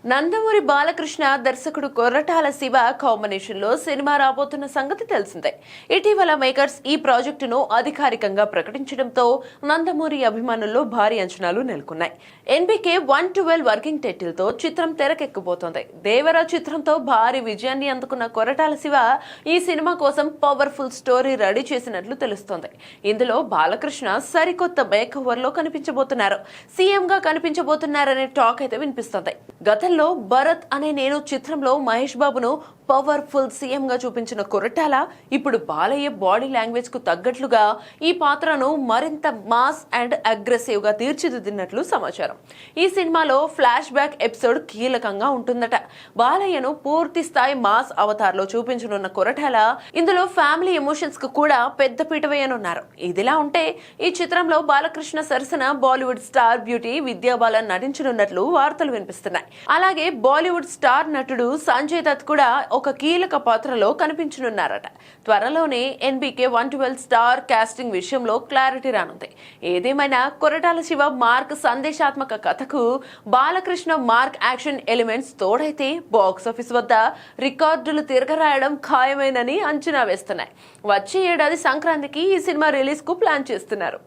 నందమూరి బాలకృష్ణ దర్శకుడు కొర్రటాల శివ కాంబినేషన్ లో సినిమా రాబోతున్న సంగతి తెలిసిందే. ఇటీవల మేకర్స్ ఈ ప్రాజెక్టును అధికారికంగా ప్రకటించడంతో నందమూరి అభిమానుల్లో భారీ అంచనాలు నెలకొన్నాయి. ఎన్బికే 112 వర్కింగ్ టైటిల్ తో చిత్రం తెరకెక్కబోతోంది. దేవరా చిత్రంతో భారీ విజయాన్ని అందుకున్న కొర్రటాల శివ ఈ సినిమా కోసం పవర్ఫుల్ స్టోరీ రెడీ చేసినట్లు తెలుస్తోంది. ఇందులో బాలకృష్ణ సరికొత్త మేక్ ఓవర్ లో కనిపించబోతున్నారు. సీఎం గా కనిపించబోతున్నారనే టాక్ అయితే వినిపిస్తోంది. గతంలో భరత్ అనే నేను చిత్రంలో మహేష్ బాబును పవర్ఫుల్ సీఎం గా చూపించిన కొరటాల ఇప్పుడు బాలయ్య బాడీ లాంగ్వేజ్ కు తగ్గట్లుగా ఈ పాత్రను మరింత మాస్ అండ్ అగ్రెసివ్ గా తీర్చిదిద్దినట్లు సమాచారం. ఈ సినిమాలో ఫ్లాష్ బ్యాక్ ఎపిసోడ్ కీలకంగా ఉంటుందట. బాలయ్యను పూర్తి స్థాయి మాస్ అవతార్ లో చూపించనున్న కొరటాల ఇందులో ఫ్యామిలీ ఎమోషన్స్ కు కూడా పెద్ద పీట వేయనున్నారు. ఇదిలా ఉంటే ఈ చిత్రంలో బాలకృష్ణ సరసన బాలీవుడ్ స్టార్ బ్యూటీ విద్యా బాలన్ నటించనున్నట్లు వార్తలు వినిపిస్తున్నాయి. అలాగే బాలీవుడ్ స్టార్ నటుడు సంజయ్ దత్ కూడా ఒక కీలక పాత్రలో కనిపించనున్నారట. త్వరలోనే ఎన్బికే 112 స్టార్ కాస్టింగ్ విషయంలో క్లారిటీ రానుంది. ఏదేమైనా కొరటాల శివ మార్క్ సందేశాత్మక కథకు బాలకృష్ణ మార్క్ యాక్షన్ ఎలిమెంట్స్ తోడైతే బాక్సాఫీస్ వద్ద రికార్డులు తిరగరాయడం ఖాయమేనని అంచనా వేస్తున్నాయి. వచ్చే ఏడాది సంక్రాంతికి ఈ సినిమా రిలీజ్ కు ప్లాన్ చేస్తున్నారు.